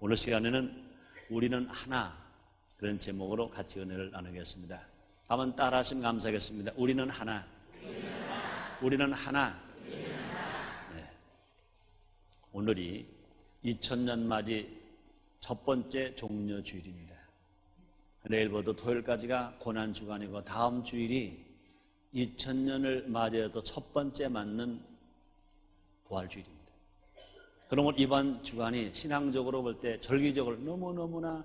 오늘 시간에는 우리는 하나, 그런 제목으로 같이 은혜를 나누겠습니다. 한번 따라 하시면 감사하겠습니다. 우리는 하나. 우리는 하나. 네. 오늘이 2000년 맞이 첫 번째 종려 주일입니다. 내일부터 토요일까지가 고난주간이고 다음 주일이 2000년을 맞이해도 첫 번째 맞는 부활주일입니다. 그러면 이번 주간이 신앙적으로 볼 때 절기적으로 너무너무나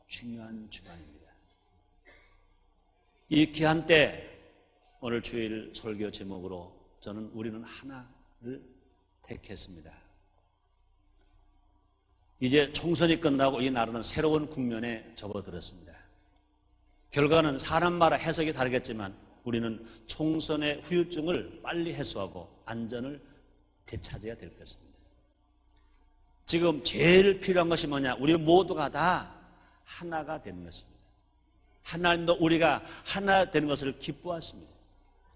중요한 주간입니다. 이 귀한 때 오늘 주일 설교 제목으로 저는 우리는 하나를 택했습니다. 이제 총선이 끝나고 이 나라는 새로운 국면에 접어들었습니다. 결과는 사람마다 해석이 다르겠지만 우리는 총선의 후유증을 빨리 해소하고 안전을 되찾아야 될 것입니다. 지금 제일 필요한 것이 뭐냐? 우리 모두가 다 하나가 되는 것입니다. 하나님도 우리가 하나 되는 것을 기뻐하십니다.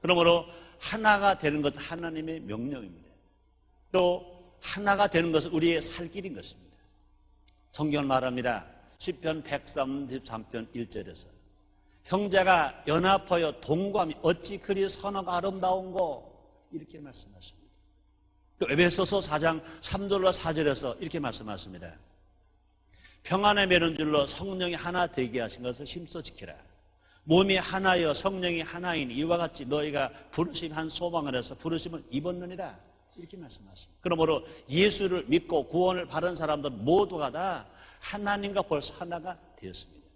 그러므로 하나가 되는 것은 하나님의 명령입니다. 또 하나가 되는 것은 우리의 살 길인 것입니다. 성경은 말합니다. 시편 133편 1절에서 형제가 연합하여 동거함이 어찌 그리 선하고 아름다운고 이렇게 말씀하십니다. 또 에베소서 4장 3절로 4절에서 이렇게 말씀하십니다. 평안에 매는 줄로 성령이 하나 되게 하신 것을 힘써 지키라. 몸이 하나여 성령이 하나이니 이와 같이 너희가 부르심 한 소망을 해서 부르심을 입었느니라 이렇게 말씀하십니다. 그러므로 예수를 믿고 구원을 받은 사람들 모두가 다 하나님과 벌써 하나가 되었습니다.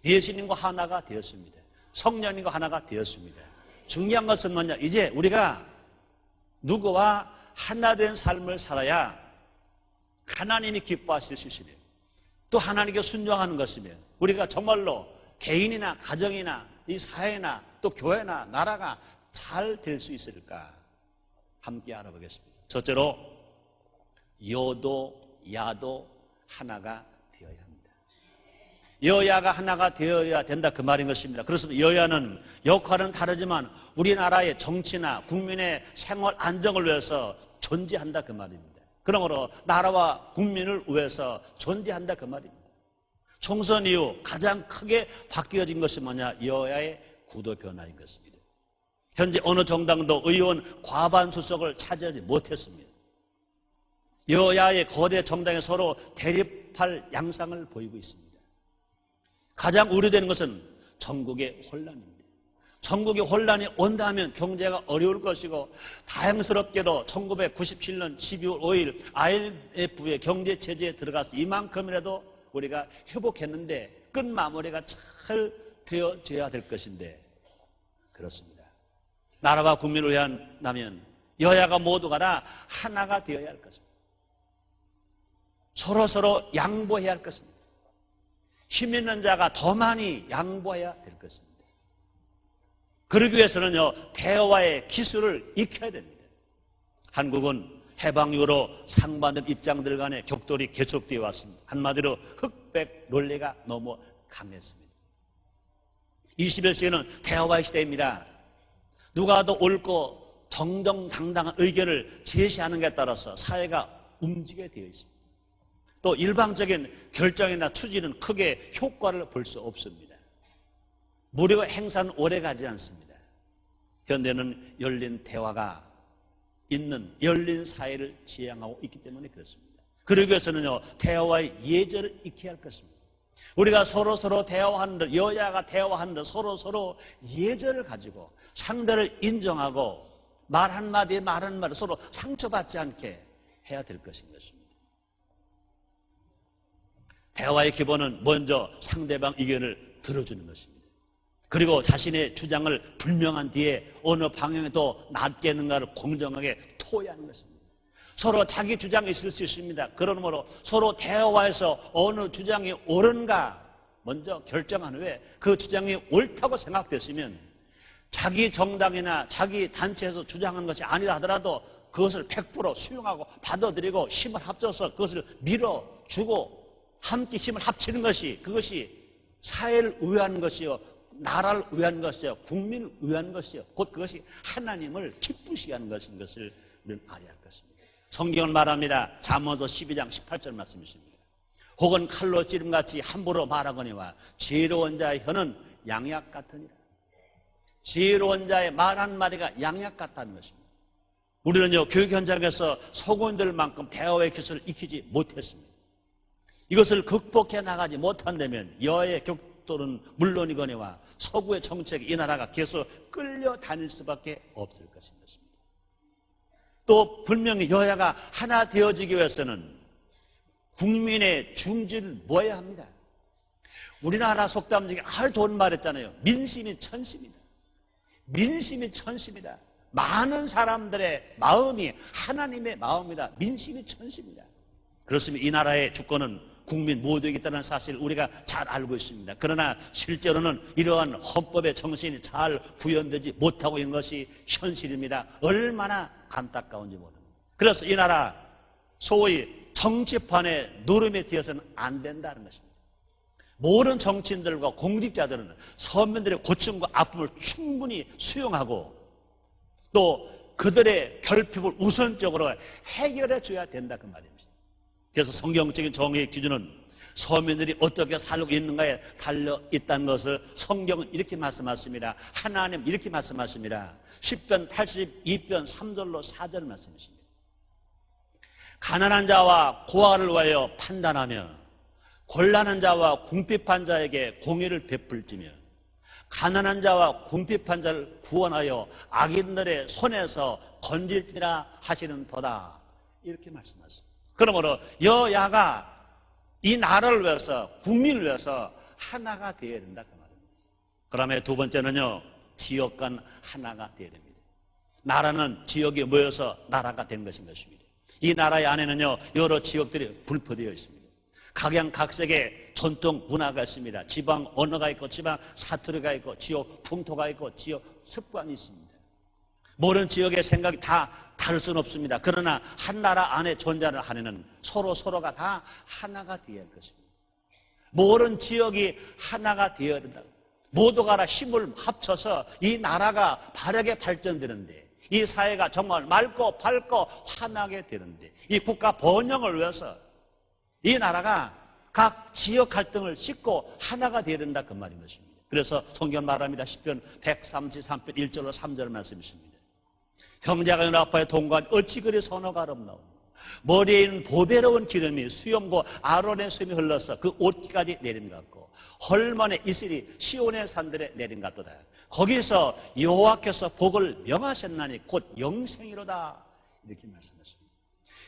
예수님과 하나가 되었습니다. 성령님과 하나가 되었습니다. 중요한 것은 뭐냐? 이제 우리가 누구와 하나 된 삶을 살아야 하나님이 기뻐하실 수 있으며 또 하나님께 순종하는 것이며 우리가 정말로 개인이나 가정이나 이 사회나 또 교회나 나라가 잘 될 수 있을까 함께 알아보겠습니다. 첫째로 여도 야도 하나가 되어야 합니다. 여야가 하나가 되어야 된다 그 말인 것입니다. 그렇습니다. 여야는 역할은 다르지만 우리나라의 정치나 국민의 생활 안정을 위해서 존재한다 그 말입니다. 그러므로 나라와 국민을 위해서 존재한다 그 말입니다. 총선 이후 가장 크게 바뀌어진 것이 뭐냐? 여야의 구도 변화인 것입니다. 현재 어느 정당도 의원 과반수석을 차지하지 못했습니다. 여야의 거대 정당이 서로 대립할 양상을 보이고 있습니다. 가장 우려되는 것은 전국의 혼란입니다. 전국의 혼란이 온다면 경제가 어려울 것이고 다행스럽게도 1997년 12월 5일 IMF의 경제 체제에 들어가서 이만큼이라도 우리가 회복했는데 끝마무리가 잘 되어져야 될 것인데 그렇습니다. 나라와 국민을 위한다면 여야가 모두가 다 하나가 되어야 할 것입니다. 서로 양보해야 할 것입니다. 힘 있는 자가 더 많이 양보해야 될 것입니다. 그러기 위해서는요, 대화의 기술을 익혀야 됩니다. 한국은 해방 이후로 상반된 입장들 간의 격돌이 계속되어 왔습니다. 한마디로 흑백 논리가 너무 강했습니다. 21세기는 대화의 시대입니다. 누가 더 옳고 정정당당한 의견을 제시하는 것에 따라서 사회가 움직이게 되어 있습니다. 또 일방적인 결정이나 추진은 크게 효과를 볼 수 없습니다. 무료 행사는 오래 가지 않습니다. 현대는 열린 대화가 있는 열린 사회를 지향하고 있기 때문에 그렇습니다. 그러기 위해서는요, 대화의 예절을 익혀야 할 것입니다. 우리가 서로 대화하는데, 여야가 대화하는데 서로 예절을 가지고 상대를 인정하고 말 한마디에 말 한마디 서로 상처받지 않게 해야 될 것인 것입니다. 대화의 기본은 먼저 상대방 의견을 들어주는 것입니다. 그리고 자신의 주장을 불명한 뒤에 어느 방향에도 낫겠는가를 공정하게 토의하는 것입니다. 서로 자기 주장이 있을 수 있습니다. 그러므로 서로 대화해서 어느 주장이 옳은가 먼저 결정한 후에 그 주장이 옳다고 생각됐으면 자기 정당이나 자기 단체에서 주장한 것이 아니다 하더라도 그것을 100% 수용하고 받아들이고 힘을 합쳐서 그것을 밀어주고 함께 힘을 합치는 것이 그것이 사회를 위한 것이요 나라를 위한 것이요 국민을 위한 것이요 곧 그것이 하나님을 기쁘시게 하는 것인 것을 우리는 알아야 할 것입니다. 성경은 말합니다. 잠언서 12장 18절 말씀이십니다. 혹은 칼로 찌름같이 함부로 말하거니와 지혜로운 자의 혀는 양약 같으니라. 지혜로운 자의 말 한마디가 양약 같다는 것입니다. 우리는요, 교육 현장에서 성도인들만큼 대화의 기술을 익히지 못했습니다. 이것을 극복해 나가지 못한다면 여의 격돌은 물론이거니와 서구의 정책이 이 나라가 계속 끌려다닐 수밖에 없을 것입니다. 또 분명히 여야가 하나 되어지기 위해서는 국민의 중지를 모아야 합니다. 우리나라 속담 중에 아주 좋은 말 했잖아요. 민심이 천심이다. 민심이 천심이다. 많은 사람들의 마음이 하나님의 마음이다. 민심이 천심이다. 그렇습니다. 이 나라의 주권은 국민 모두에게 있다는 사실을 우리가 잘 알고 있습니다. 그러나 실제로는 이러한 헌법의 정신이 잘 구현되지 못하고 있는 것이 현실입니다. 얼마나 안타까운지 모릅니다. 그래서 이 나라 소위 정치판의 노름에 뒤어서는 안 된다는 것입니다. 모든 정치인들과 공직자들은 서민들의 고충과 아픔을 충분히 수용하고 또 그들의 결핍을 우선적으로 해결해 줘야 된다 그 말입니다. 그래서 성경적인 정의의 기준은 서민들이 어떻게 살고 있는가에 달려 있다는 것을 성경은 이렇게 말씀하십니다. 하나님 이렇게 말씀하십니다. 10편 82편 3절로 4절 말씀이십니다. 가난한 자와 고아를 위하여 판단하며 곤란한 자와 궁핍한 자에게 공의를 베풀지며 가난한 자와 궁핍한 자를 구원하여 악인들의 손에서 건질지라 하시는 도다. 이렇게 말씀하십니다. 그러므로 여야가 이 나라를 위해서 국민을 위해서 하나가 되어야 된다 그 말입니다. 그다음에 두 번째는요, 지역 간 하나가 되어야 됩니다. 나라는 지역에 모여서 나라가 된 것인 것입니다. 이 나라의 안에는요 여러 지역들이 분포되어 있습니다. 각양각색의 전통 문화가 있습니다. 지방 언어가 있고 지방 사투리가 있고 지역 풍토가 있고 지역 습관이 있습니다. 모든 지역의 생각이 다 다를 수는 없습니다. 그러나 한 나라 안에 존재하는 한에는 서로가 다 하나가 되어야 할 것입니다. 모든 지역이 하나가 되어야 된다. 모두가 다 힘을 합쳐서 이 나라가 바르게 발전되는데, 이 사회가 정말 맑고 밝고 환하게 되는데, 이 국가 번영을 위해서 이 나라가 각 지역 갈등을 씻고 하나가 되어야 된다 그 말인 것입니다. 그래서 성경 말합니다. 시편 133편 1절로 3절 말씀이십니다. 형제가 연합하여 동거하니 어찌 그리 선호가 아름다워. 머리에 있는 보배로운 기름이 수염고 아론의 숨이 흘러서 그 옷기까지 내린 것 같고 헐먼의 이슬이 시온의 산들에 내린 것 같도다. 거기서 여호와께서 복을 명하셨나니 곧 영생이로다. 이렇게 말씀하십니다.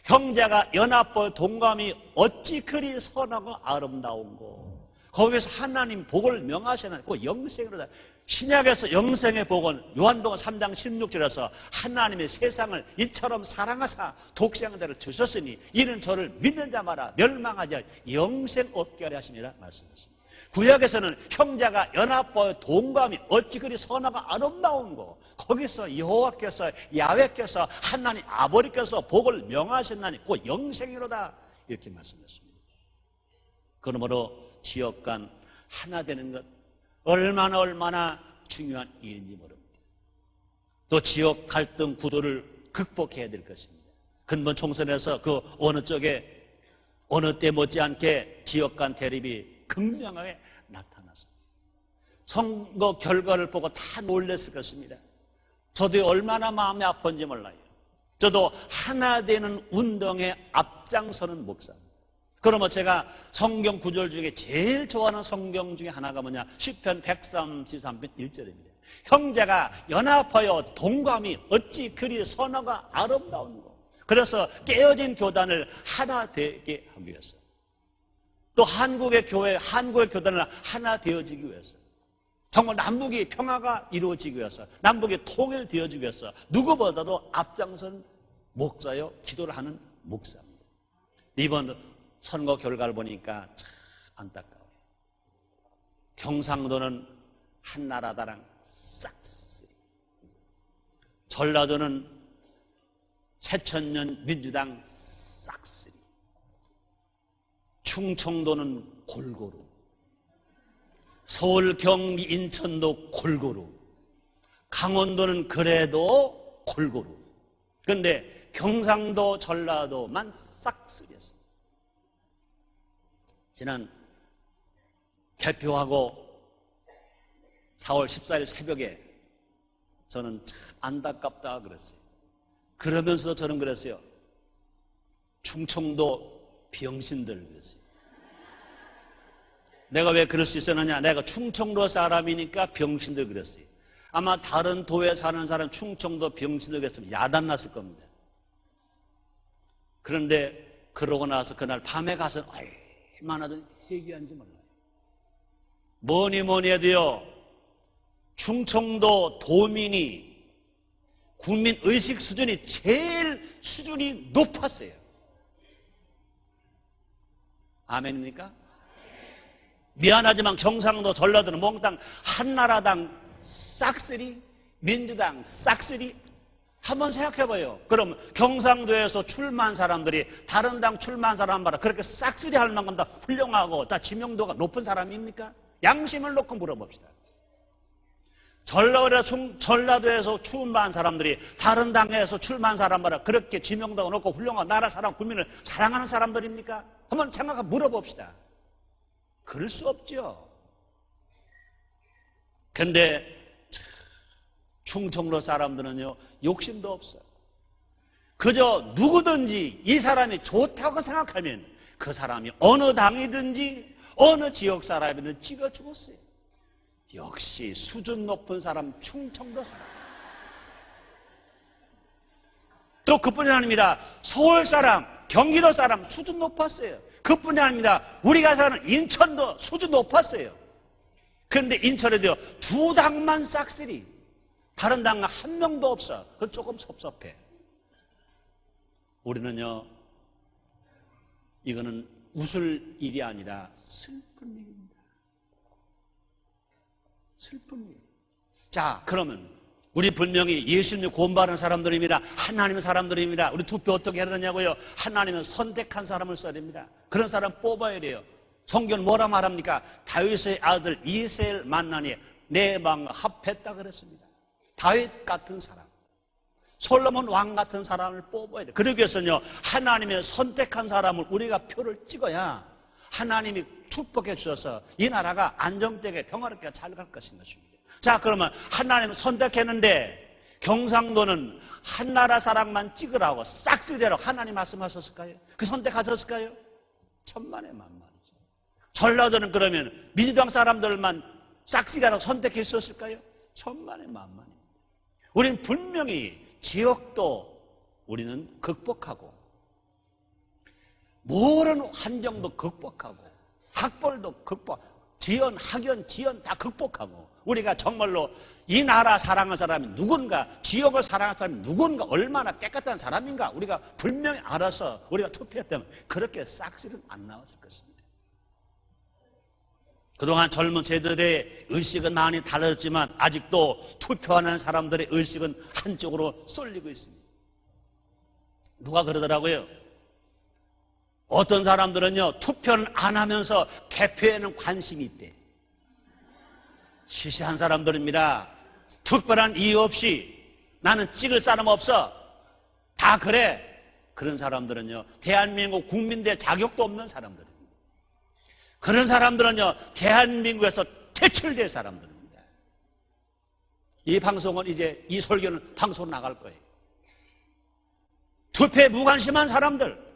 형제가 연합하여 동감이 어찌 그리 선하고 아름다운고. 거기서 하나님 복을 명하셨나니 곧 영생이로다. 신약에서 영생의 복은 요한복음 3장 16절에서 하나님의 세상을 이처럼 사랑하사 독생자를 주셨으니 이는 저를 믿는 자마다 멸망하지 영생 얻게 하려 하심이라 말씀하십니다. 구약에서는 형제가 연합하여 동감이 어찌 그리 선하고 아름다운고 거기서 여호와께서 야훼께서 하나님 아버지께서 복을 명하셨나니 곧 영생이로다 이렇게 말씀하십니다. 그러므로 지역 간 하나 되는 것 얼마나 중요한 일인지 모릅니다. 또 지역 갈등 구도를 극복해야 될 것입니다. 근본 총선에서 그 어느 쪽에 어느 때 못지않게 지역 간 대립이 극명하게 나타났습니다. 선거 결과를 보고 다 놀랐을 것입니다. 저도 얼마나 마음이 아픈지 몰라요. 저도 하나 되는 운동에 앞장서는 목사입니다. 그러면 제가 성경 구절 중에 제일 좋아하는 성경 중에 하나가 뭐냐? 시편 133편 1절입니다. 형제가 연합하여 동감이 어찌 그리 선하고 아름다운고. 그래서 깨어진 교단을 하나 되게 하기 위해서, 또 한국의 교회, 한국의 교단을 하나 되어지기 위해서, 정말 남북이 평화가 이루어지기 위해서, 남북이 통일되어지기 위해서 누구보다도 앞장선 목사요, 기도를 하는 목사입니다. 이번 선거 결과를 보니까 참 안타까워요. 경상도는 한나라당랑 싹쓸이, 전라도는 새천년 민주당 싹쓸이, 충청도는 골고루, 서울, 경기, 인천도 골고루, 강원도는 그래도 골고루. 그런데 경상도, 전라도만 싹쓸이였어요. 지난 개표하고 4월 14일 새벽에 저는 참 안타깝다 그랬어요. 그러면서도 저는 그랬어요. 충청도 병신들 그랬어요. 내가 왜 그럴 수 있었느냐? 내가 충청도 사람이니까 병신들 그랬어요. 아마 다른 도에 사는 사람 충청도 병신들 그랬으면 야단 났을 겁니다. 그런데 그러고 나서 그날 밤에 가서 얼마나 회개한지 몰라요. 뭐니 해도요, 충청도 도민이 국민 의식 수준이 제일 수준이 높았어요. 아멘입니까? 미안하지만 경상도 전라도는 몽땅 한나라당 싹쓸이, 민주당 싹쓸이. 한번 생각해봐요. 그럼 경상도에서 출마한 사람들이 다른 당 출마한 사람마다 그렇게 싹쓸이 할 만큼 다 훌륭하고 다 지명도가 높은 사람입니까? 양심을 놓고 물어봅시다. 전라도에서 출마한 사람들이 다른 당에서 출마한 사람마다 그렇게 지명도가 높고 훌륭한 나라 사람, 국민을 사랑하는 사람들입니까? 한번 생각해 물어봅시다. 그럴 수 없죠. 근데 충청도 사람들은요, 욕심도 없어요. 그저 누구든지 이 사람이 좋다고 생각하면 그 사람이 어느 당이든지 어느 지역 사람이든 찍어 죽었어요. 역시 수준 높은 사람, 충청도 사람. 또 그뿐이 아닙니다. 서울 사람, 경기도 사람 수준 높았어요. 그뿐이 아닙니다. 우리가 사는 인천도 수준 높았어요. 그런데 인천에도요, 두 당만 싹쓸이. 다른 당은 한 명도 없어. 그건 조금 섭섭해. 우리는요, 이거는 웃을 일이 아니라 슬픈 일입니다. 슬픈 일. 자, 그러면 우리 분명히 예수님을 구원받은 사람들입니다. 하나님의 사람들입니다. 우리 투표 어떻게 해야 되냐고요? 하나님은 선택한 사람을 써야 됩니다. 그런 사람 뽑아야 돼요. 성경은 뭐라 말합니까? 다윗의 아들 이새를 만나니 내 마음 합했다 그랬습니다. 다윗 같은 사람, 솔로몬 왕 같은 사람을 뽑아야 돼요. 그러기 위해서는요, 하나님의 선택한 사람을 우리가 표를 찍어야 하나님이 축복해 주셔서 이 나라가 안정되게 평화롭게 잘 갈 것인 것입니다. 자, 그러면 하나님을 선택했는데 경상도는 한나라 사람만 찍으라고 싹쓸이라고 하나님 말씀하셨을까요? 그 선택하셨을까요? 천만의 만만이죠. 전라도는 그러면 민주당 사람들만 싹쓸이라고 선택해 주셨을까요? 천만의 만만입니다. 우리는 분명히 지역도 우리는 극복하고 모든 환경도 극복하고 학벌도 지연, 학연, 지연 다 극복하고 우리가 정말로 이 나라 사랑하는 사람이 누군가, 지역을 사랑하는 사람이 누군가, 얼마나 깨끗한 사람인가 우리가 분명히 알아서 우리가 투표했다면 그렇게 싹쓸이는 안 나왔을 것입니다. 그동안 젊은 세대들의 의식은 많이 달라졌지만 아직도 투표하는 사람들의 의식은 한쪽으로 쏠리고 있습니다. 누가 그러더라고요. 어떤 사람들은요, 투표는 안 하면서 개표에는 관심이 있대. 시시한 사람들입니다. 특별한 이유 없이 나는 찍을 사람 없어. 다 그래. 그런 사람들은요, 대한민국 국민 될 자격도 없는 사람들입니다. 그런 사람들은요, 대한민국에서 퇴출될 사람들입니다. 이 방송은 이제, 이 설교는 방송 나갈 거예요. 투표에 무관심한 사람들,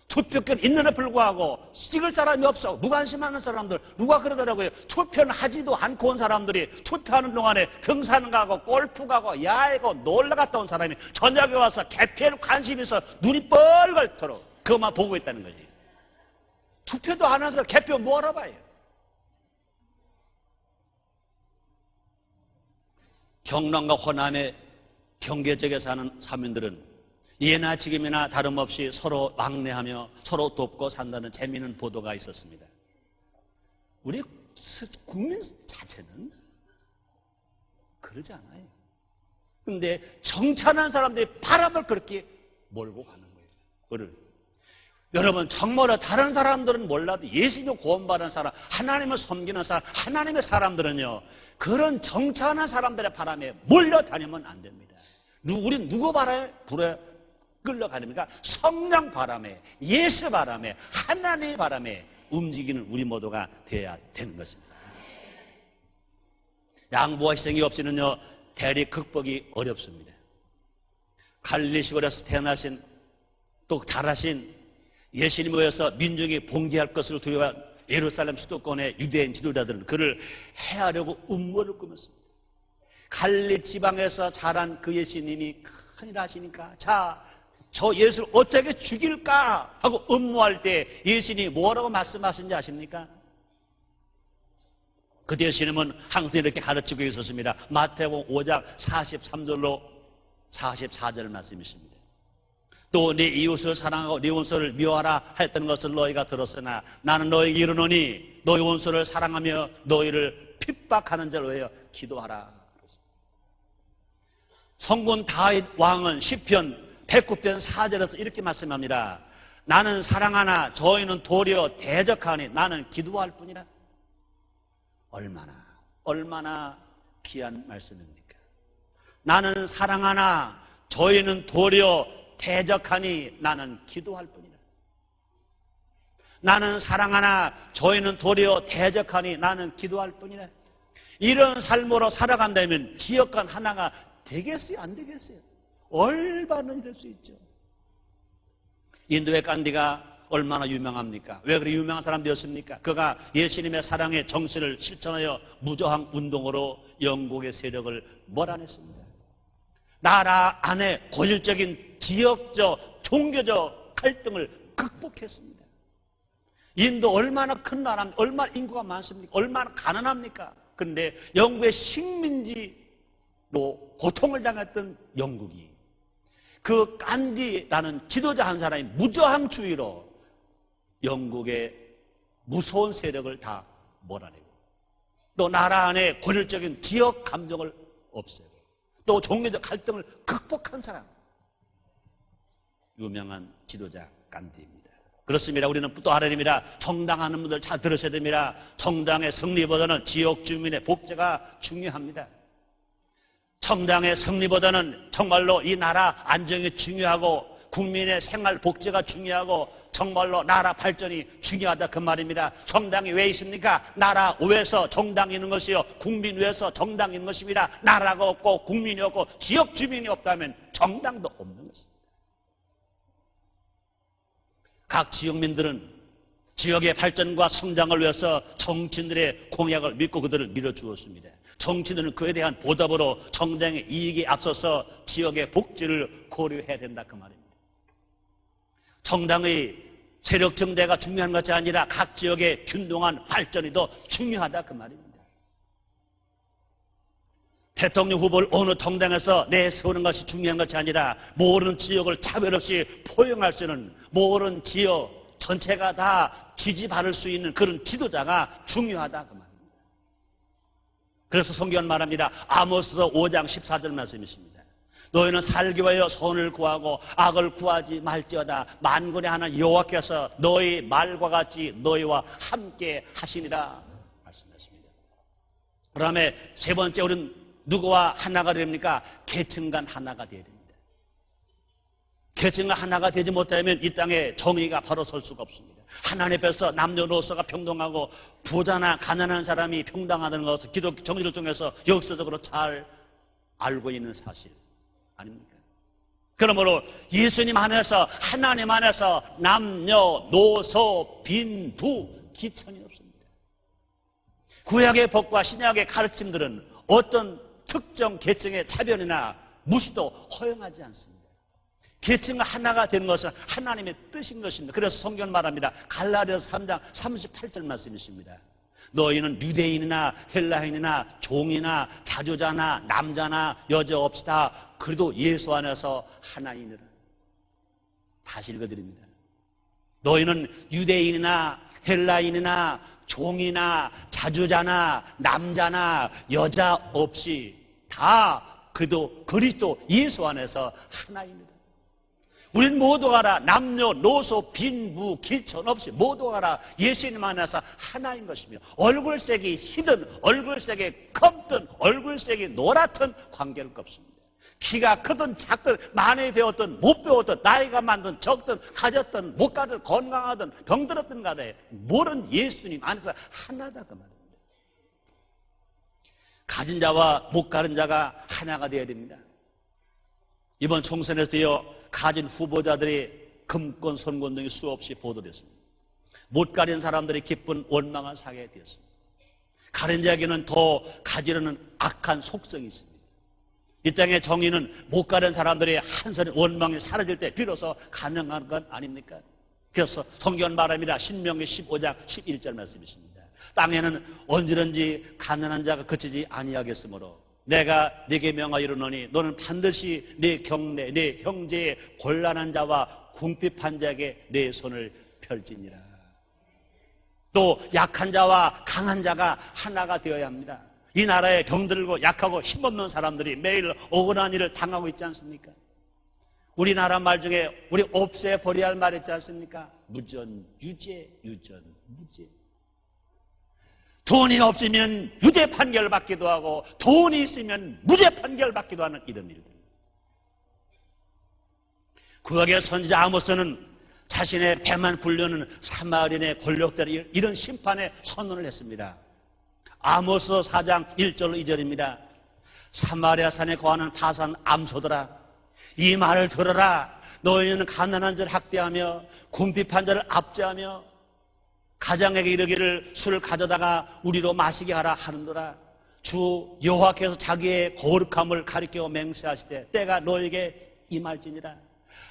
투표권 있는데 불구하고 찍을 사람이 없어 무관심하는 사람들, 누가 그러더라고요. 투표는 하지도 않고 온 사람들이 투표하는 동안에 등산 가고 골프 가고 야외고 놀러 갔다 온 사람이 저녁에 와서 개표에는 관심이 있어 눈이 뻘겋도록 그것만 보고 있다는 거지. 투표도 안 해서 개표 뭐하러 봐요. 경남과 호남의 경계 지역에 사는 사민들은 예나 지금이나 다름없이 서로 왕래하며 서로 돕고 산다는 재미있는 보도가 있었습니다. 우리 국민 자체는 그러지 않아요. 그런데 정찬한 사람들이 바람을 그렇게 몰고 가는 거예요. 여러분, 정말로 다른 사람들은 몰라도 예수님을 구원받은 사람, 하나님을 섬기는 사람, 하나님의 사람들은요, 그런 정찬한 사람들의 바람에 몰려다니면 안 됩니다. 우리 누구 바람에 끌려가니까 성령 바람에, 예수 바람에, 하나님의 바람에 움직이는 우리 모두가 되어야 되는 것입니다. 양보와 희생이 없이는요, 대리 극복이 어렵습니다. 갈릴리 시골에서 태어나신 또 자라신 예수님에 의해서 민중이 봉기할 것을 두려워한 예루살렘 수도권의 유대인 지도자들은 그를 해하려고 음모를 꾸몄습니다. 갈릴리 지방에서 자란 그 예수님이 큰일 하시니까 저 예수를 어떻게 죽일까 하고 음모할 때 예수님이 뭐라고 말씀하신지 아십니까? 그때 예수님은 항상 이렇게 가르치고 있었습니다. 마태복음 5장 43절로 44절 말씀이십니다. 또 네 이웃을 사랑하고 네 원수를 미워하라 했던 것을 너희가 들었으나 나는 너희에게 이르노니 너희 원수를 사랑하며 너희를 핍박하는 자를 위하여 기도하라. 성군 다윗 왕은 시편 109편 4절에서 이렇게 말씀합니다. 나는 사랑하나 저희는 도리어 대적하니 나는 기도할 뿐이라. 얼마나 귀한 말씀입니까? 나는 사랑하나 저희는 도리어 대적하니 나는 기도할 뿐이라. 나는 사랑하나 저희는 도리어 대적하니 나는 기도할 뿐이라. 이런 삶으로 살아간다면 지역간 하나가 되겠어요? 안 되겠어요? 얼마나 이럴 수 있죠. 인도의 간디가 얼마나 유명합니까? 왜 그렇게 유명한 사람 되었습니까? 그가 예수님의 사랑의 정신을 실천하여 무저항 운동으로 영국의 세력을 몰아냈습니다. 나라 안에 고질적인 지역적, 종교적 갈등을 극복했습니다. 인도 얼마나 큰 나라입니까? 얼마나 인구가 많습니까? 얼마나 가난합니까? 그런데 영국의 식민지로 고통을 당했던 영국이 그 간디라는 지도자 한 사람이 무저항주의로 영국의 무서운 세력을 다 몰아내고 또 나라 안에 고질적인 지역 감정을 없애고 또 종교적 갈등을 극복한 사람, 유명한 지도자 간디입니다. 그렇습니다. 우리는 또 하나님이라 정당하는 분들 잘 들으셔야 됩니다. 정당의 승리보다는 지역 주민의 복제가 중요합니다. 정당의 승리보다는 정말로 이 나라 안정이 중요하고 국민의 생활 복제가 중요하고 정말로 나라 발전이 중요하다 그 말입니다. 정당이 왜 있습니까? 나라 위에서 정당이 있는 것이요 국민 위에서 정당이 있는 것입니다. 나라가 없고 국민이 없고 지역 주민이 없다면 정당도 없는 것입니다. 각 지역민들은 지역의 발전과 성장을 위해서 정치인들의 공약을 믿고 그들을 밀어주었습니다. 정치인들은 그에 대한 보답으로 정당의 이익에 앞서서 지역의 복지를 고려해야 된다 그 말입니다. 정당의 세력 정대가 중요한 것이 아니라 각 지역의 균등한 발전이 더 중요하다 그 말입니다. 대통령 후보를 어느 정당에서 내세우는 것이 중요한 것이 아니라 모든 지역을 차별 없이 포용할 수 있는 모든 지역 전체가 다 지지받을 수 있는 그런 지도자가 중요하다 그 말입니다. 그래서 성경은 말합니다. 아모스서 5장 14절 말씀이십니다. 너희는 살기 위하여 선을 구하고 악을 구하지 말지어다. 만군의 하나님 여호와께서 너희 말과 같이 너희와 함께 하시니라 말씀하십니다. 그 다음에 세 번째 우리는 누구와 하나가 됩니까? 계층 간 하나가 되어야 됩니다. 계층 간 하나가 되지 못하면 이 땅에 정의가 바로 설 수가 없습니다. 하나님 앞에서 남녀노소가 평등하고 부자나 가난한 사람이 평등하다는 것을 기독교 정의를 통해서 역사적으로 잘 알고 있는 사실 아닙니까? 그러므로 예수님 안에서 하나님 안에서 남녀노소 빈부 기천이 없습니다. 구약의 법과 신약의 가르침들은 어떤 특정 계층의 차별이나 무시도 허용하지 않습니다. 계층과 하나가 되는 것은 하나님의 뜻인 것입니다. 그래서 성경은 말합니다. 갈라디아서 3장 38절 말씀이십니다. 너희는 유대인이나 헬라인이나 종이나 자주자나 남자나 여자 없이다. 그래도 예수 안에서 하나이니라. 다시 읽어드립니다. 너희는 유대인이나 헬라인이나 종이나 자주자나 남자나 여자 없이 다 그도 그리스도 예수 안에서 하나입니다. 우린 모두가 알아. 남녀노소 빈부 기천 없이 모두가 알아. 예수님 안에서 하나인 것이며 얼굴색이 희든 얼굴색이 검든 얼굴색이 노랗든 관계를 없습니다. 키가 크든 작든 많이 배웠든 못 배웠든 나이가 많든 적든 가졌든 못 가든 건강하든 병들었든 간에 모든 예수님 안에서 하나다 그 말입니다. 가진 자와 못 가진 자가 하나가 되어야 됩니다. 이번 총선에서요 가진 후보자들이 금권 선권 등이 수없이 보도됐습니다. 못 가진 사람들이 기쁜 원망을 사게 되었습니다. 가진 자에게는 더 가지려는 악한 속성이 있습니다. 이 땅의 정의는 못 가는 사람들의 한선의 원망이 사라질 때 비로소 가능한 건 아닙니까? 그래서 성경은 말합니다. 신명기 15장 11절 말씀이 있습니다. 땅에는 언제든지 가난한 자가 그치지 아니하겠으므로 내가 네게 명하여 이르노니 너는 반드시 네 경내 네 형제의 곤란한 자와 궁핍한 자에게 내 손을 펼지니라. 또 약한 자와 강한 자가 하나가 되어야 합니다. 이 나라에 병들고 약하고 힘없는 사람들이 매일 억울한 일을 당하고 있지 않습니까? 우리나라 말 중에 우리 없애버려야 할 말 있지 않습니까? 무전, 유죄, 유전, 무죄. 돈이 없으면 유죄 판결 받기도 하고 돈이 있으면 무죄 판결 받기도 하는 이런 일들. 구약의 선지자 아모스는 자신의 배만 불려는 사마리아의 권력들이 이런 심판에 선언을 했습니다. 아모스 4장 1절 2절입니다. 사마리아 산에 거하는 바산 암소들아 이 말을 들어라. 너희는 가난한 자를 학대하며 궁핍한 자를 압제하며 가장에게 이르기를 술을 가져다가 우리로 마시게 하라 하는도라. 주 여호와께서 자기의 거룩함을 가리켜 맹세하시되 때가 너에게 임할지니라.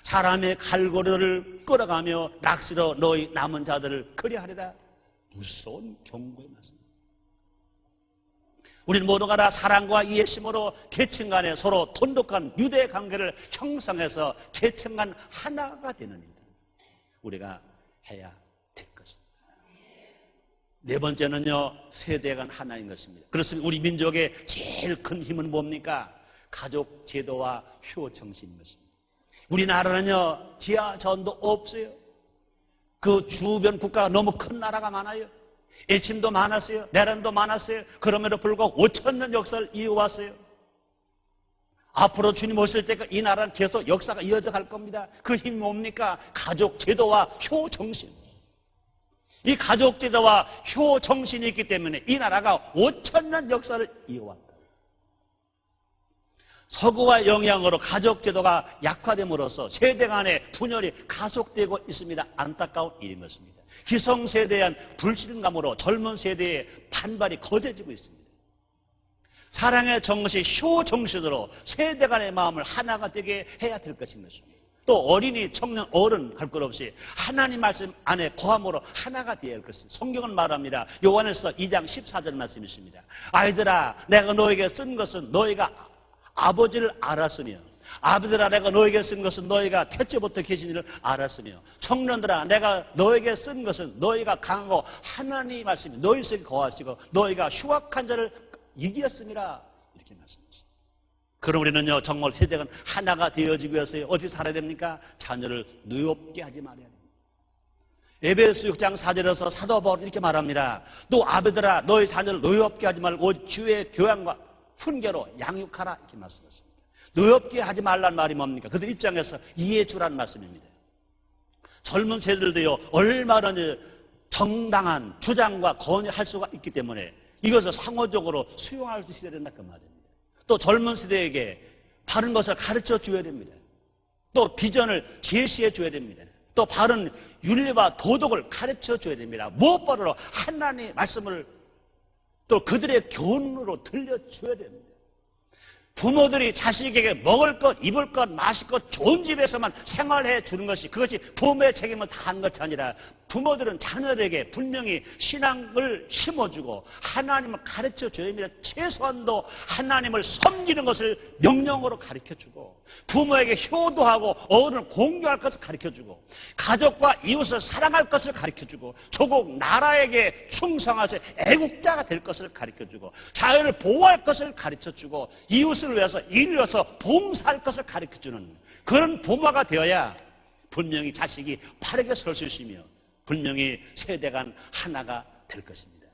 사람의 갈고리를 끌어가며 낚시로 너희 남은 자들을 그리하리라. 무서운 경고의 말씀. 우리는 모두가 다 사랑과 이해심으로 계층 간에 서로 돈독한 유대 관계를 형성해서 계층 간 하나가 되는 일들 우리가 해야 될 것입니다. 네 번째는요, 세대 간 하나인 것입니다. 그렇습니다. 우리 민족의 제일 큰 힘은 뭡니까? 가족 제도와 효 정신인 것입니다. 우리나라는요 지하전도 없어요. 그 주변 국가가 너무 큰 나라가 많아요. 애침도 많았어요. 내란도 많았어요. 그럼에도 불구하고 5,000년 역사를 이어왔어요. 앞으로 주님 오실 때까지 이 나라는 계속 역사가 이어져 갈 겁니다. 그 힘이 뭡니까? 가족 제도와 효 정신. 이 가족 제도와 효 정신이 있기 때문에 이 나라가 5,000년 역사를 이어왔다. 서구와 영향으로 가족 제도가 약화됨으로써 세대 간의 분열이 가속되고 있습니다. 안타까운 일인 것입니다. 기성세대에 대한 불신감으로 젊은 세대의 반발이 거세지고 있습니다. 사랑의 정신, 효 정신으로 세대 간의 마음을 하나가 되게 해야 될 것인 것입니다. 또 어린이, 청년, 어른 할 것 없이 하나님 말씀 안에 거함으로 하나가 되어야 할 것입니다. 성경은 말합니다. 요한에서 2장 14절 말씀이 있습니다. 아이들아 내가 너에게 쓴 것은 너희가 아버지를 알았으며 아버지라 내가 너에게 쓴 것은 너희가 태초부터 계신 일을 알았으며 청년들아 내가 너에게 쓴 것은 너희가 강하고 하나님 말씀이 너희 속에 거하시고 너희가 흉악한 자를 이겼음이라 이렇게 말씀하십니다. 그럼 우리는요 정말 세대가 하나가 되어지기 위해서 어디 살아야 됩니까? 자녀를 누엽게 하지 말아야 됩니다. 에베소 6장 4절에서 사도 바울은 이렇게 말합니다. 또 아버지라 너희 자녀를 누엽게 하지 말고 주의 교양과 훈계로 양육하라 이렇게 말씀하십니다. 노엽게 하지 말란 말이 뭡니까? 그들 입장에서 이해해 주라는 말씀입니다. 젊은 세대들도요 얼마나 정당한 주장과 건의할 수가 있기 때문에 이것을 상호적으로 수용할 수 있어야 된다 그 말입니다. 또 젊은 세대에게 바른 것을 가르쳐 줘야 됩니다. 또 비전을 제시해 줘야 됩니다. 또 바른 윤리와 도덕을 가르쳐 줘야 됩니다. 무엇보다도 하나님의 말씀을 또 그들의 교훈으로 들려줘야 됩니다. 부모들이 자식에게 먹을 것, 입을 것, 마실 것 좋은 집에서만 생활해 주는 것이 그것이 부모의 책임을 다하는 것이 아니라 부모들은 자녀들에게 분명히 신앙을 심어주고 하나님을 가르쳐줘야 됩니다. 최소한도 하나님을 섬기는 것을 명령으로 가르쳐주고 부모에게 효도하고 어른을 공경할 것을 가르쳐주고 가족과 이웃을 사랑할 것을 가르쳐주고 조국 나라에게 충성하서 애국자가 될 것을 가르쳐주고 자연을 보호할 것을 가르쳐주고 이웃을 위해서 일을 위해서 봉사할 것을 가르쳐주는 그런 부모가 되어야 분명히 자식이 바르게 설 수 있으며 분명히 세대 간 하나가 될 것입니다.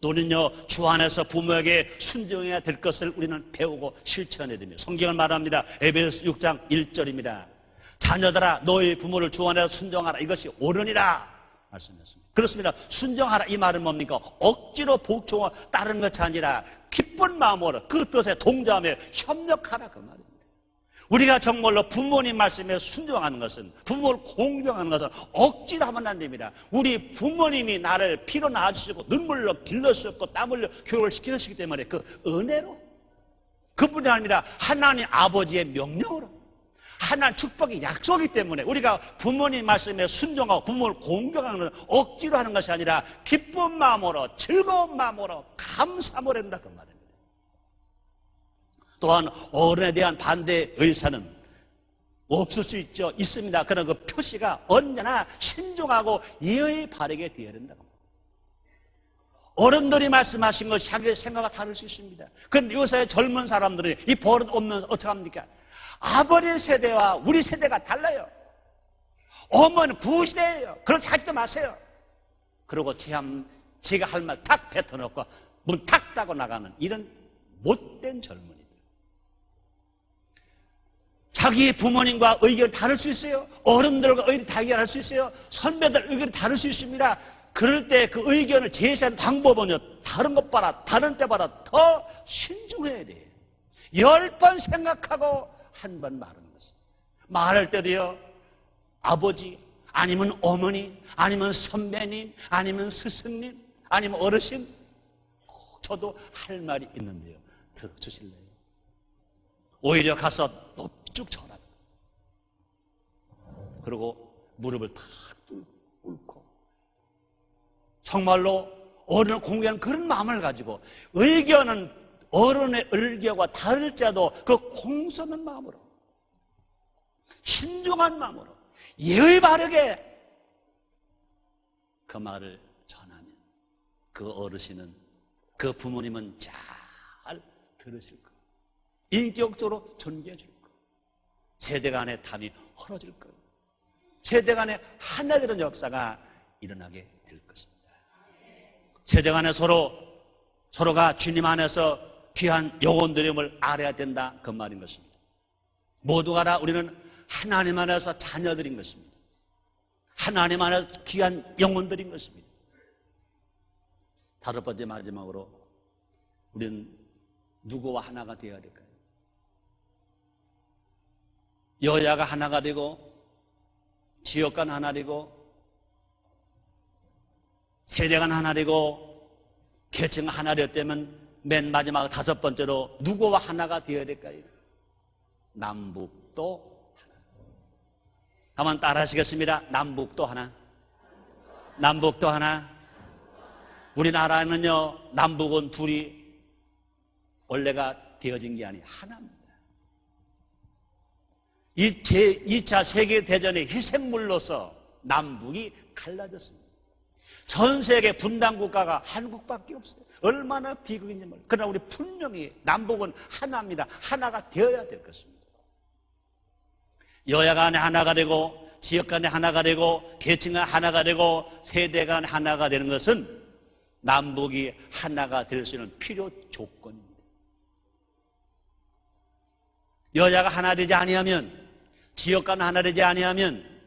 또는요, 주 안에서 부모에게 순종해야 될 것을 우리는 배우고 실천해야 됩니다. 성경을 말합니다. 에베소서 6장 1절입니다. 자녀들아 너희 부모를 주 안에서 순종하라. 이것이 옳으니라 말씀했습니다. 그렇습니다. 순종하라 이 말은 뭡니까? 억지로 복종하 따르는 것이 아니라 기쁜 마음으로 그 뜻에 동조하며 협력하라 그 말입니다. 우리가 정말로 부모님 말씀에 순종하는 것은, 부모를 공경하는 것은 억지로 하면 안 됩니다. 우리 부모님이 나를 피로 낳아주시고 눈물로 길러주셨고 땀 흘려 교육을 시키셨기 때문에 그 은혜로, 그뿐이 아니라 하나님 아버지의 명령으로, 하나님 축복의 약속이기 때문에 우리가 부모님 말씀에 순종하고 부모를 공경하는 것은 억지로 하는 것이 아니라 기쁜 마음으로, 즐거운 마음으로, 감사함으로 한다 그 말입니다. 또한 어른에 대한 반대 의사는 없을 수 있죠. 있습니다. 그러나 그 표시가 언제나 신중하고 예의 바르게 되어야 된다고. 어른들이 말씀하신 것이 자기 생각과 다를 수 있습니다. 그런데 요새 젊은 사람들이 이 버릇 없는 어떻게 합니까? 아버지 세대와 우리 세대가 달라요. 어머니는 구시대예요. 그렇게 하지도 마세요. 그리고 제가 할 말 탁 뱉어놓고 문 탁 닫고 나가는 이런 못된 젊은이들. 자기 부모님과 의견이 다를 수 있어요. 어른들과 의견이 다를 수 있어요. 선배들 의견이 다를 수 있습니다. 그럴 때 그 의견을 제시하는 방법은요, 다른 것 봐라, 다른 때 봐라, 더 신중해야 돼요. 10번 생각하고 한 번 말하는 것입니다. 말할 때도요, 아버지, 아니면 어머니, 아니면 선배님, 아니면 스승님, 아니면 어르신, 꼭 저도 할 말이 있는데요. 들어주실래요? 오히려 가서 쭉 쳐라. 그리고 무릎을 탁 꿇고 정말로 어른을 공개하는 그런 마음을 가지고 의견은 어른의 의견과 다를지라도 그 공손한 마음으로, 신중한 마음으로, 예의 바르게 그 말을 전하면 그 어르신은, 그 부모님은 잘 들으실 거예요. 인격적으로 존경해 줄 거예요. 세대 간의 담이 헐어질 거예요. 세대 간의 하나 되는 역사가 일어나게 될 것입니다. 세대 간에 서로가 주님 안에서 귀한 영혼들임을 알아야 된다 그 말인 것입니다. 모두가 다 우리는 하나님 안에서 자녀들인 것입니다. 하나님 안에서 귀한 영혼들인 것입니다. 다섯 번째 마지막으로 우리는 누구와 하나가 되어야 될까요? 여야가 하나가 되고 지역간 하나 되고 세대간 하나 되고 계층 하나 되었다면 맨 마지막 다섯 번째로 누구와 하나가 되어야 될까요? 남북도 하나. 한번 따라 하시겠습니다. 남북도 하나. 남북도 하나. 우리나라는요, 남북은 둘이 원래가 되어진 게 아니에요. 하나입니다. 이 제2차 세계대전의 희생물로서 남북이 갈라졌습니다. 전 세계 분단 국가가 한국밖에 없어요. 얼마나 비극인지 몰라요. 그러나 우리 분명히 남북은 하나입니다. 하나가 되어야 될 것입니다. 여야 간에 하나가 되고 지역 간에 하나가 되고 계층 간에 하나가 되고 세대 간에 하나가 되는 것은 남북이 하나가 될 수 있는 필요 조건입니다. 여야가 하나 되지 아니하면, 지역간 하나 되지 아니하면,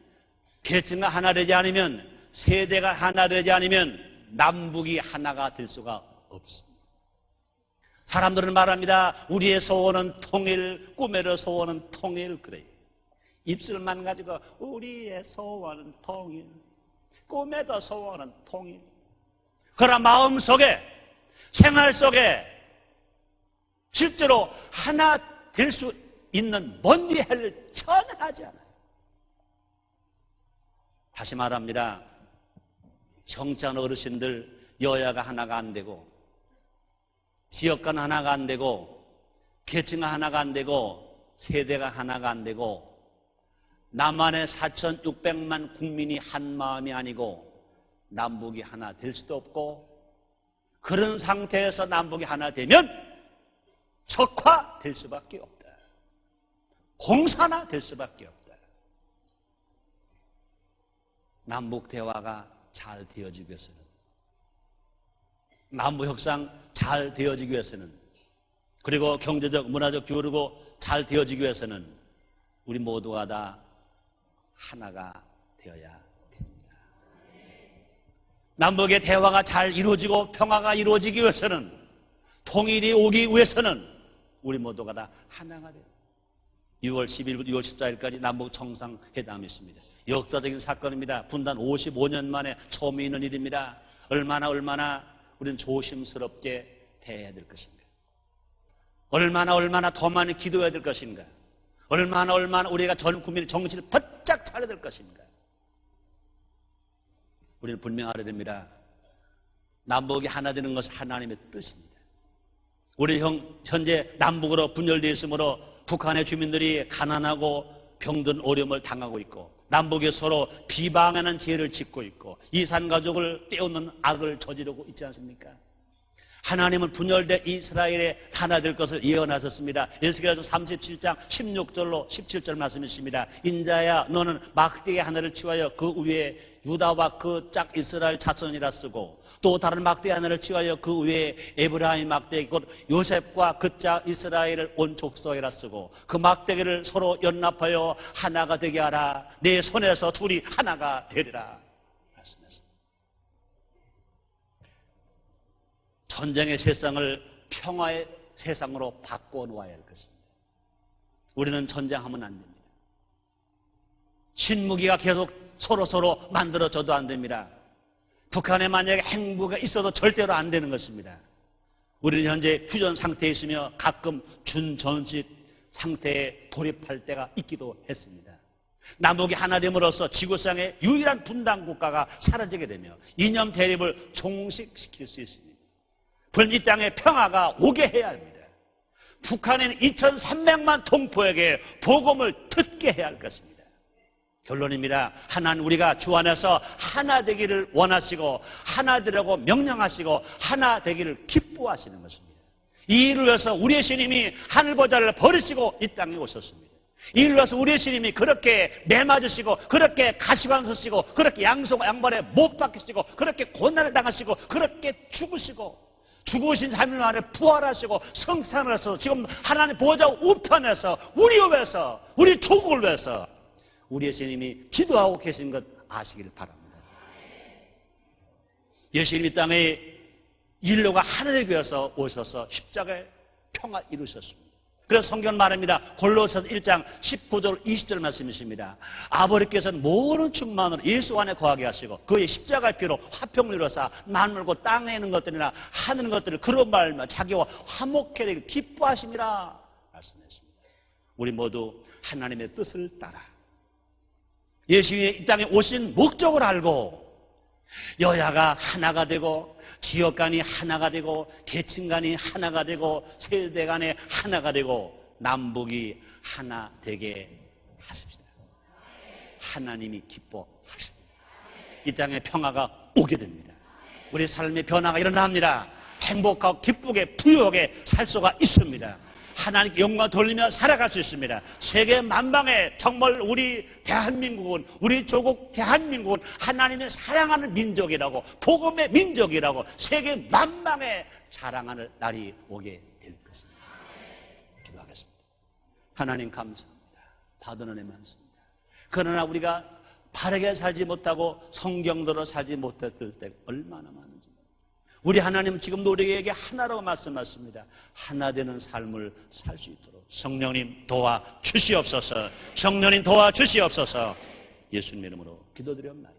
계층과 하나 되지 않으면, 세대가 하나 되지 않으면 남북이 하나가 될 수가 없습니다. 사람들은 말합니다. 우리의 소원은 통일, 꿈에도 소원은 통일. 그래요. 입술만 가지고 우리의 소원은 통일, 꿈에도 소원은 통일. 그러나 마음속에, 생활 속에 실제로 하나 될 수 있는 먼 일을 전혀 하지 않아요. 다시 말합니다. 정치한 어르신들, 여야가 하나가 안 되고 지역간 하나가 안 되고 계층 하나가 안 되고 세대가 하나가 안 되고 남한의 4,600만 국민이 한 마음이 아니고 남북이 하나 될 수도 없고, 그런 상태에서 남북이 하나 되면 적화될 수밖에 없다. 공산화 될 수밖에 없다. 남북 대화가 잘 되어지기 위해서는 남북 협상 잘 되어지기 위해서는, 그리고 경제적, 문화적 교류고 잘 되어지기 위해서는 우리 모두가 다 하나가 되어야 됩니다. 남북의 대화가 잘 이루어지고 평화가 이루어지기 위해서는, 통일이 오기 위해서는 우리 모두가 다 하나가 돼요. 6월 10일부터 6월 14일까지 남북 정상회담이 있습니다. 역사적인 사건입니다. 분단 55년 만에 처음 있는 일입니다. 얼마나 우리는 조심스럽게 대해야 될 것인가? 얼마나 더 많이 기도해야 될 것인가? 얼마나 우리가 전 국민의 정신을 바짝 차려야 될 것인가? 우리는 분명히 알아야 됩니다. 남북이 하나 되는 것은 하나님의 뜻입니다. 우리 현재 남북으로 분열되어 있으므로 북한의 주민들이 가난하고 병든 어려움을 당하고 있고, 남북이 서로 비방하는 죄를 짓고 있고, 이산가족을 떼어놓는 악을 저지르고 있지 않습니까? 하나님은 분열된 이스라엘에 하나 될 것을 예언하셨습니다. 에스겔서 37장 16절로 17절 말씀이십니다. 인자야, 너는 막대기 하나를 치하여 그 위에 유다와 그 짝 이스라엘 자손이라 쓰고, 또 다른 막대기 하나를 치하여 그 위에 에브라임 막대기 곧 요셉과 그 짝 이스라엘을 온 족속이라 쓰고, 그 막대기를 서로 연합하여 하나가 되게 하라. 내 손에서 둘이 하나가 되리라 말씀했습니다. 전쟁의 세상을 평화의 세상으로 바꿔놓아야 할 것입니다. 우리는 전쟁하면 안 됩니다. 신무기가 계속 서로 만들어져도 안 됩니다. 북한에 만약에 핵무기가 있어도 절대로 안 되는 것입니다. 우리는 현재 휴전 상태에 있으며 가끔 준전식 상태에 돌입할 때가 있기도 했습니다. 남북이 하나 됨으로써 지구상의 유일한 분단 국가가 사라지게 되며 이념 대립을 종식시킬 수 있습니다. 그럼 이 땅에 평화가 오게 해야 합니다. 북한에는 2300만 동포에게 복음을 듣게 해야 할 것입니다. 결론입니다. 하나는 우리가 주 안에서 하나 되기를 원하시고, 하나 되라고 명령하시고, 하나 되기를 기뻐하시는 것입니다. 이 일을 위해서 우리의 신임이 하늘보좌를 버리시고 이 땅에 오셨습니다. 이 일을 위해서 우리의 신임이 그렇게 매맞으시고, 그렇게 가시관 서시고, 그렇게 양발에 못 박히시고, 그렇게 고난을 당하시고, 그렇게 죽으신 3일 만에 부활하시고 성탄을 해서 지금 하나님 보좌 우편에서 우리를 위해서, 우리 조국을 위해서 우리의 주님이 기도하고 계신 것 아시길 바랍니다. 예수님 이 땅에 인류가 하나 되기 위해서 오셔서 십자가의 평화 이루셨습니다. 그래서 성경 말합니다. 골로새서 1장 19절 20절 말씀이십니다. 아버지께서는 모든 충만으로 예수 안에 거하게 하시고 그의 십자가의 피로 화평을 이루사 만물고 땅에 있는 것들이나 하늘 것들을 그런 말며 자기와 화목해 되길 기뻐하심이라 말씀했습니다. 우리 모두 하나님의 뜻을 따라 예수님이 이 땅에 오신 목적을 알고 여야가 하나가 되고 지역 간이 하나가 되고 계층 간이 하나가 되고 세대 간에 하나가 되고 남북이 하나 되게 하십시다. 하나님이 기뻐하십니다. 이 땅에 평화가 오게 됩니다. 우리 삶의 변화가 일어납니다. 행복하고 기쁘게 부유하게 살 수가 있습니다. 하나님께 영광 돌리며 살아갈 수 있습니다. 세계 만방에 정말 우리 대한민국은, 우리 조국 대한민국은 하나님의 사랑하는 민족이라고, 복음의 민족이라고 세계 만방에 자랑하는 날이 오게 될 것입니다. 기도하겠습니다. 하나님 감사합니다. 받은 은혜 많습니다. 그러나 우리가 바르게 살지 못하고 성경대로 살지 못했을 때 얼마나 많은지, 우리 하나님은 지금도 우리에게 하나라고 말씀하십니다. 하나 되는 삶을 살 수 있도록 성령님 도와주시옵소서. 성령님 도와주시옵소서. 예수님 이름으로 기도드렸나요?